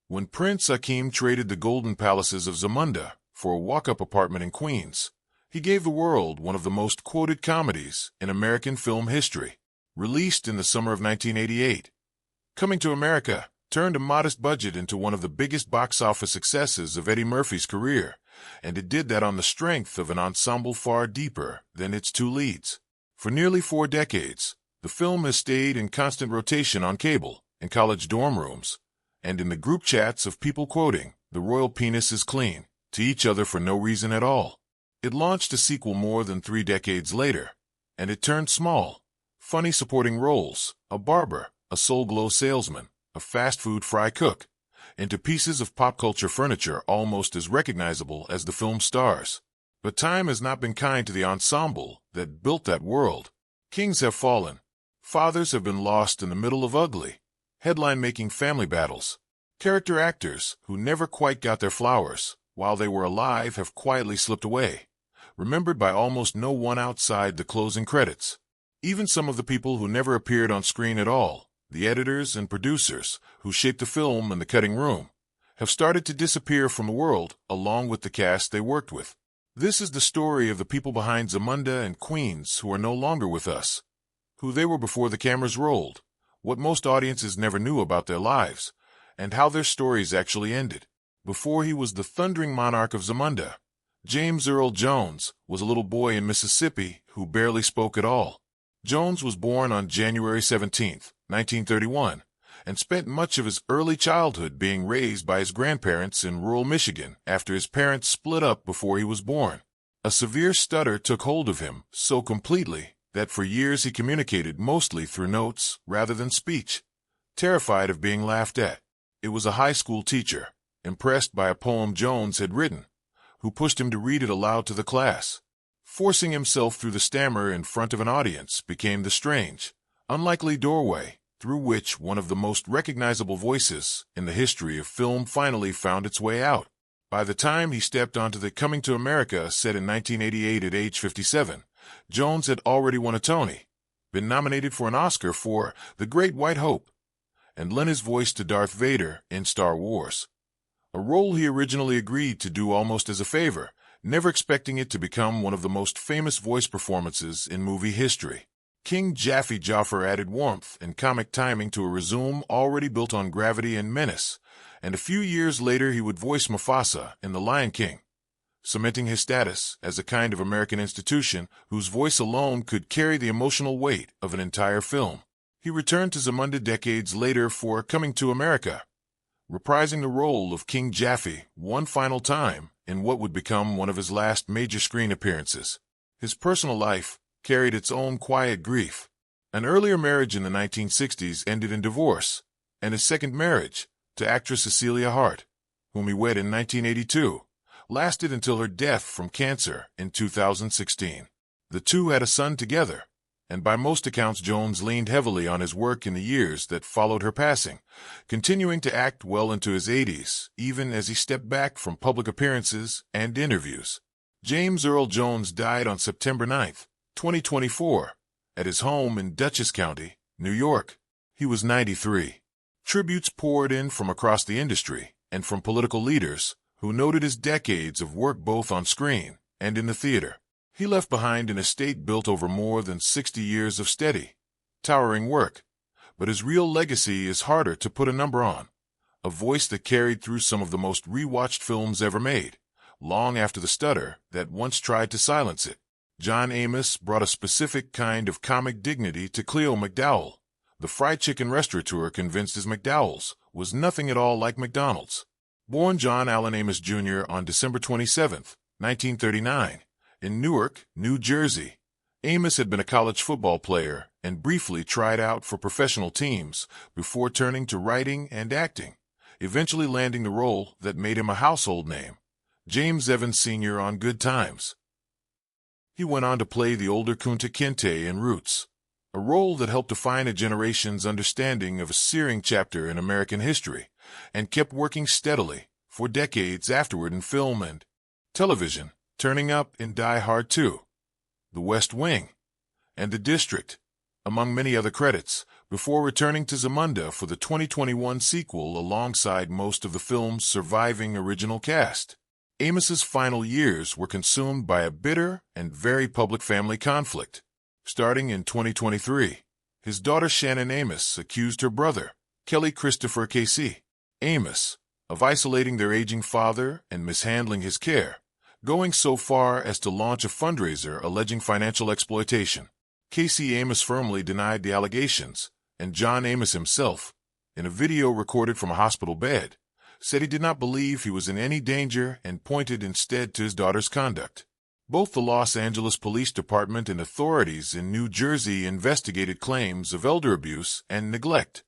When Prince Akeem traded the golden palaces of Zamunda for a walk-up apartment in Queens, he gave the world one of the most quoted comedies in American film history. Released in the summer of 1988, Coming to America turned a modest budget into one of the biggest box office successes of Eddie Murphy's career, and it did that on the strength of an ensemble far deeper than its two leads. For nearly 4 decades, the film has stayed in constant rotation on cable, in college dorm rooms, and in the group chats of people quoting, "The royal penis is clean," to each other for no reason at all. It launched a sequel more than 3 decades later, and it turned small, funny supporting roles, a barber, a Soul Glow salesman, a fast food fry cook, into pieces of pop culture furniture almost as recognizable as the film's stars. But time has not been kind to the ensemble that built that world. Kings have fallen. Fathers have been lost in the middle of ugly, headline-making family battles. Character actors who never quite got their flowers while they were alive have quietly slipped away, remembered by almost no one outside the closing credits. Even some of the people who never appeared on screen at all, the editors and producers who shaped the film and the cutting room, have started to disappear from the world along with the cast they worked with. This is the story of the people behind Zamunda and Queens who are no longer with us, who they were before the cameras rolled, what most audiences never knew about their lives, and how their stories actually ended. Before he was the thundering monarch of Zamunda, James Earl Jones was a little boy in Mississippi who barely spoke at all. Jones was born on January 17, 1931, and spent much of his early childhood being raised by his grandparents in rural Michigan after his parents split up before he was born. A severe stutter took hold of him so completely that for years he communicated mostly through notes rather than speech, terrified of being laughed at. It was a high school teacher, impressed by a poem Jones had written, who pushed him to read it aloud to the class. Forcing himself through the stammer in front of an audience became the strange, unlikely doorway through which one of the most recognizable voices in the history of film finally found its way out. By the time he stepped onto the Coming to America set in 1988 at age 57, Jones had already won a Tony, been nominated for an Oscar for The Great White Hope, and lent his voice to Darth Vader in Star Wars, a role he originally agreed to do almost as a favor, never expecting it to become one of the most famous voice performances in movie history. King Jaffe Joffer added warmth and comic timing to a resume already built on gravity and menace, and a few years later he would voice Mufasa in The Lion King, cementing his status as a kind of American institution whose voice alone could carry the emotional weight of an entire film. He returned to Zamunda decades later for Coming to America, reprising the role of King Jaffe one final time in what would become one of his last major screen appearances. His personal life carried its own quiet grief. An earlier marriage in the 1960s ended in divorce, and his second marriage, to actress Cecilia Hart, whom he wed in 1982, lasted until her death from cancer in 2016. The two had a son together, and by most accounts Jones leaned heavily on his work in the years that followed her passing, continuing to act well into his 80s, even as he stepped back from public appearances and interviews. James Earl Jones died on September 9, 2024, at his home in Dutchess County, New York. He was 93. Tributes poured in from across the industry and from political leaders who noted his decades of work both on screen and in the theater. He left behind an estate built over more than 60 years of steady, towering work, but his real legacy is harder to put a number on. A voice that carried through some of the most rewatched films ever made, long after the stutter that once tried to silence it. John Amos brought a specific kind of comic dignity to Cleo McDowell, the fried chicken restaurateur convinced his McDowell's was nothing at all like McDonald's. Born John Allen Amos Jr. on December 27, 1939, in Newark, New Jersey, Amos had been a college football player and briefly tried out for professional teams before turning to writing and acting, eventually landing the role that made him a household name, James Evans Sr. on Good Times. He went on to play the older Kunta Kinte in Roots, a role that helped define a generation's understanding of a searing chapter in American history, and kept working steadily for decades afterward in film and television, turning up in Die Hard 2, The West Wing, and The District, among many other credits, before returning to Zamunda for the 2021 sequel alongside most of the film's surviving original cast. Amos's final years were consumed by a bitter and very public family conflict. Starting in 2023, his daughter Shannon Amos accused her brother, Kelly Christopher Casey Amos, of isolating their aging father and mishandling his care, going so far as to launch a fundraiser alleging financial exploitation. Casey Amos firmly denied the allegations, and John Amos himself, in a video recorded from a hospital bed, said he did not believe he was in any danger and pointed instead to his daughter's conduct. Both the Los Angeles Police Department and authorities in New Jersey investigated claims of elder abuse and neglect.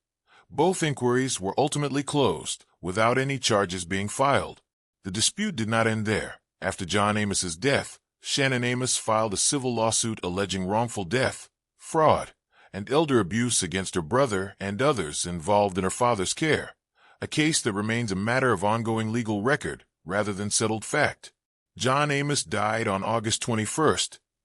Both inquiries were ultimately closed, without any charges being filed. The dispute did not end there. After John Amos's death, Shannon Amos filed a civil lawsuit alleging wrongful death, fraud, and elder abuse against her brother and others involved in her father's care, a case that remains a matter of ongoing legal record rather than settled fact. John Amos died on August 21,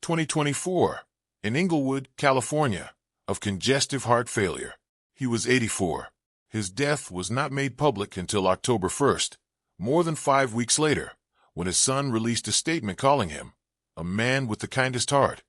2024, in Inglewood, California, of congestive heart failure. He was 84. His death was not made public until October 1, more than 5 weeks later, when his son released a statement calling him a man with the kindest heart,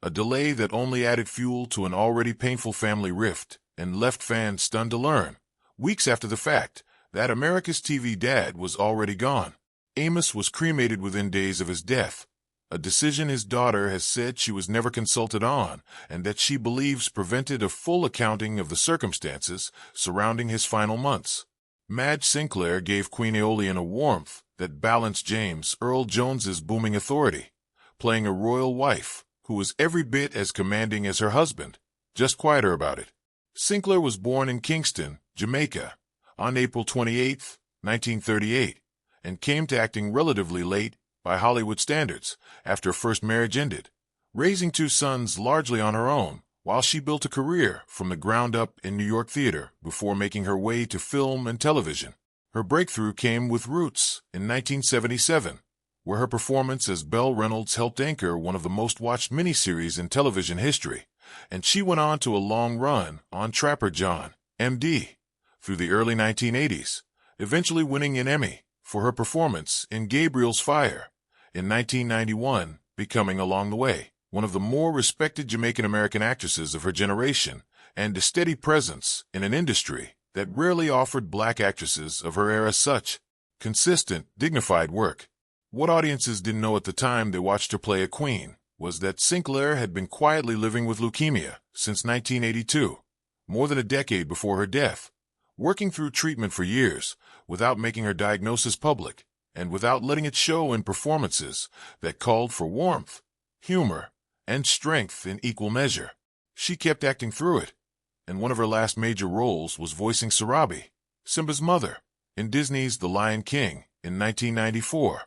a delay that only added fuel to an already painful family rift and left fans stunned to learn, weeks after the fact, that America's TV dad was already gone. Amos was cremated within days of his death, a decision his daughter has said she was never consulted on and that she believes prevented a full accounting of the circumstances surrounding his final months. Madge Sinclair gave Queen Aeolian a warmth that balanced James Earl Jones's booming authority, playing a royal wife who was every bit as commanding as her husband, just quieter about it. Sinclair was born in Kingston, Jamaica, on April 28, 1938, and came to acting relatively late by Hollywood standards after her first marriage ended, raising 2 sons largely on her own while she built a career from the ground up in New York theater before making her way to film and television. Her breakthrough came with Roots in 1977, where her performance as Belle Reynolds helped anchor one of the most-watched miniseries in television history, and she went on to a long run on Trapper John, M.D., through the early 1980s, eventually winning an Emmy for her performance in Gabriel's Fire in 1991, becoming along the way one of the more respected Jamaican-American actresses of her generation and a steady presence in an industry that rarely offered black actresses of her era such consistent, dignified work. What audiences didn't know at the time they watched her play a queen was that Sinclair had been quietly living with leukemia since 1982, more than a decade before her death, working through treatment for years without making her diagnosis public and without letting it show in performances that called for warmth, humor, and strength in equal measure. She kept acting through it, and one of her last major roles was voicing Sarabi, Simba's mother, in Disney's The Lion King in 1994,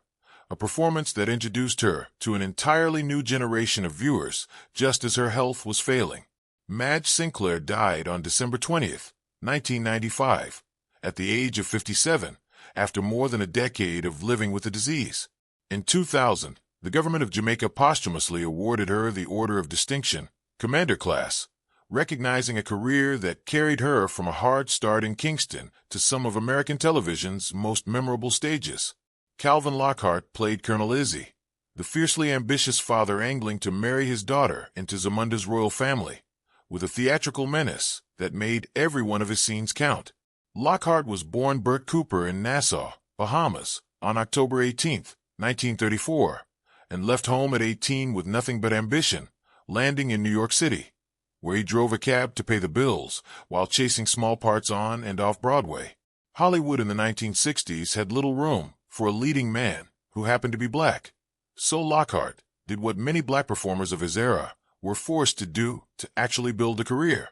a performance that introduced her to an entirely new generation of viewers just as her health was failing. Madge Sinclair died on December 20th, 1995, at the age of 57, after more than a decade of living with the disease. In 2000, the government of Jamaica posthumously awarded her the Order of Distinction, Commander Class, recognizing a career that carried her from a hard start in Kingston to some of American television's most memorable stages. Calvin Lockhart played Colonel Izzy, the fiercely ambitious father angling to marry his daughter into Zamunda's royal family, with a theatrical menace that made every one of his scenes count. Lockhart was born Bert Cooper in Nassau, Bahamas, on October 18, 1934, and left home at 18 with nothing but ambition, landing in New York City, where he drove a cab to pay the bills while chasing small parts on and off Broadway. Hollywood in the 1960s had little room for a leading man who happened to be black, so Lockhart did what many black performers of his era were forced to do to actually build a career.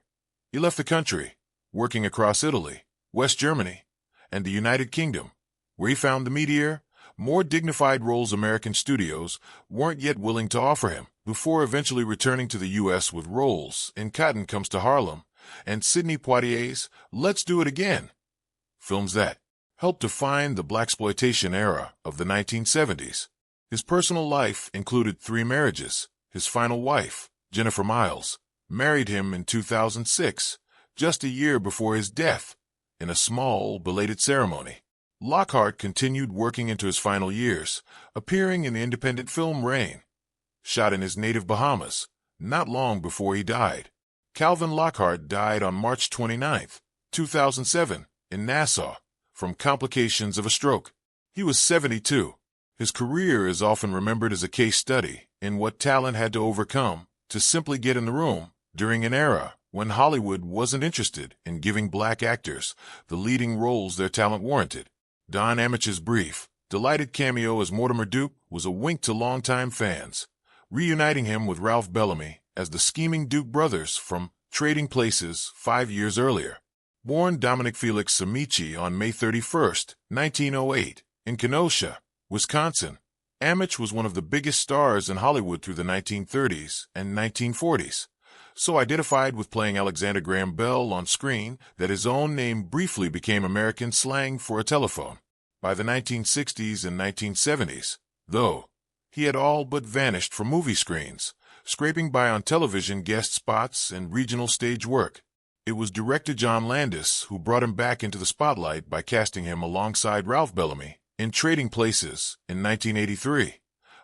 He left the country, working across Italy, West Germany, and the United Kingdom, where he found the meatier, more dignified roles American studios weren't yet willing to offer him, before eventually returning to the U.S. with roles in Cotton Comes to Harlem and Sidney Poitier's Let's Do It Again, films that helped define the blaxploitation era of the 1970s. His personal life included 3 marriages. His final wife, Jennifer Miles, married him in 2006, just a year before his death, in a small, belated ceremony. Lockhart continued working into his final years, appearing in the independent film Rain, shot in his native Bahamas, not long before he died. Calvin Lockhart died on March 29, 2007, in Nassau, from complications of a stroke. He was 72. His career is often remembered as a case study in what talent had to overcome to simply get in the room during an era when Hollywood wasn't interested in giving black actors the leading roles their talent warranted. Don Amitch's brief, delighted cameo as Mortimer Duke was a wink to longtime fans, reuniting him with Ralph Bellamy as the scheming Duke brothers from Trading Places 5 years earlier. Born Dominic Felix Amici on May 31, 1908, in Kenosha, Wisconsin, Amitch was one of the biggest stars in Hollywood through the 1930s and 1940s, so identified with playing Alexander Graham Bell on screen that his own name briefly became American slang for a telephone. By the 1960s and 1970s, though, he had all but vanished from movie screens, scraping by on television guest spots and regional stage work. It was director John Landis who brought him back into the spotlight by casting him alongside Ralph Bellamy in Trading Places in 1983,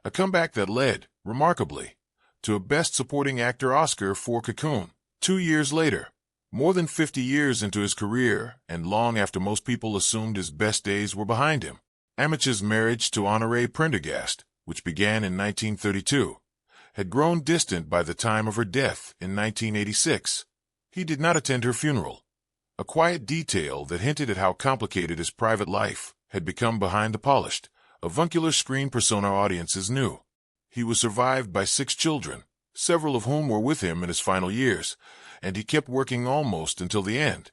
a comeback that led, remarkably, to a Best Supporting Actor Oscar for Cocoon. 2 years later, more than 50 years into his career and long after most people assumed his best days were behind him, Amitch's marriage to Honorée Prendergast, which began in 1932, had grown distant by the time of her death in 1986. He did not attend her funeral, a quiet detail that hinted at how complicated his private life had become behind the polished, avuncular screen persona audiences knew. He was survived by 6 children, several of whom were with him in his final years, and he kept working almost until the end,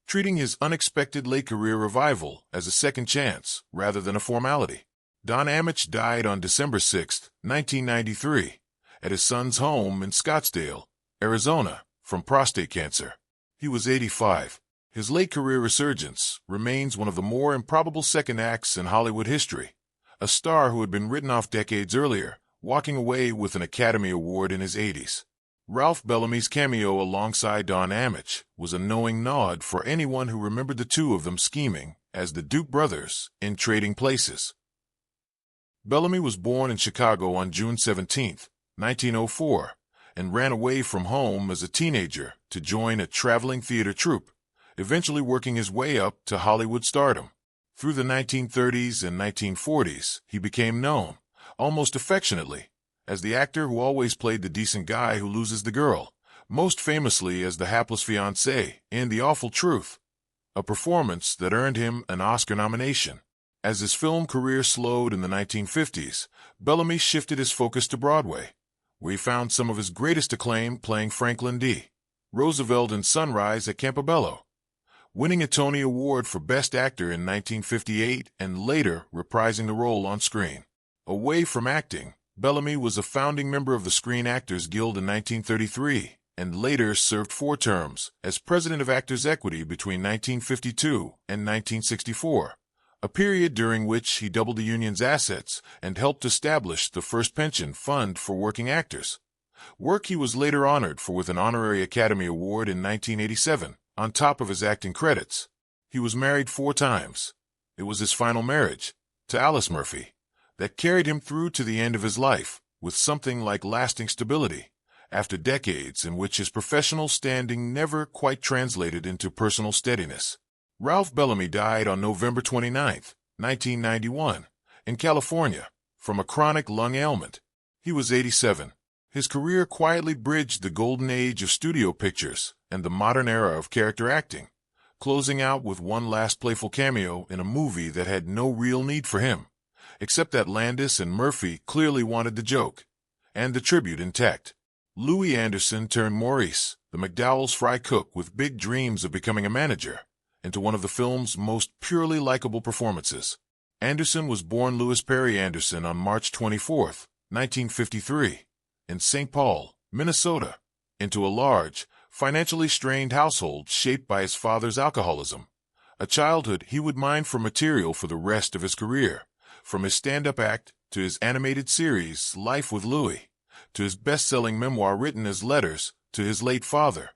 treating his unexpected late career revival as a second chance rather than a formality. Don Amitch died on December 6, 1993, at his son's home in Scottsdale, Arizona, from prostate cancer. He was 85. His late career resurgence remains one of the more improbable second acts in Hollywood history, a star who had been written off decades earlier, walking away with an Academy Award in his 80s. Ralph Bellamy's cameo alongside Don Amitch was a knowing nod for anyone who remembered the two of them scheming as the Duke brothers in Trading Places. Bellamy was born in Chicago on June 17, 1904, and ran away from home as a teenager to join a traveling theater troupe, eventually working his way up to Hollywood stardom. Through the 1930s and 1940s, he became known, almost affectionately, as the actor who always played the decent guy who loses the girl, most famously as the hapless fiancé in The Awful Truth, a performance that earned him an Oscar nomination. As his film career slowed in the 1950s, Bellamy shifted his focus to Broadway, where he found some of his greatest acclaim playing Franklin D. Roosevelt in Sunrise at Campobello, winning a Tony Award for Best Actor in 1958 and later reprising the role on screen. Away from acting, Bellamy was a founding member of the Screen Actors Guild in 1933 and later served 4 terms as president of Actors' Equity between 1952 and 1964, a period during which he doubled the union's assets and helped establish the first pension fund for working actors, work he was later honored for with an honorary Academy Award in 1987, on top of his acting credits. He was married 4 times. It was his final marriage, to Alice Murphy, that carried him through to the end of his life with something like lasting stability, after decades in which his professional standing never quite translated into personal steadiness. Ralph Bellamy died on November 29, 1991, in California, from a chronic lung ailment. He was 87. His career quietly bridged the golden age of studio pictures and the modern era of character acting, closing out with one last playful cameo in a movie that had no real need for him, except that Landis and Murphy clearly wanted the joke, and the tribute intact. Louis Anderson turned Maurice, the McDowell's fry cook with big dreams of becoming a manager, into one of the film's most purely likable performances. Anderson was born Louis Perry Anderson on March 24, 1953, in St. Paul, Minnesota, into a large, financially strained household shaped by his father's alcoholism, a childhood he would mine for material for the rest of his career, from his stand-up act to his animated series Life with Louie, to his best-selling memoir written as letters to his late father,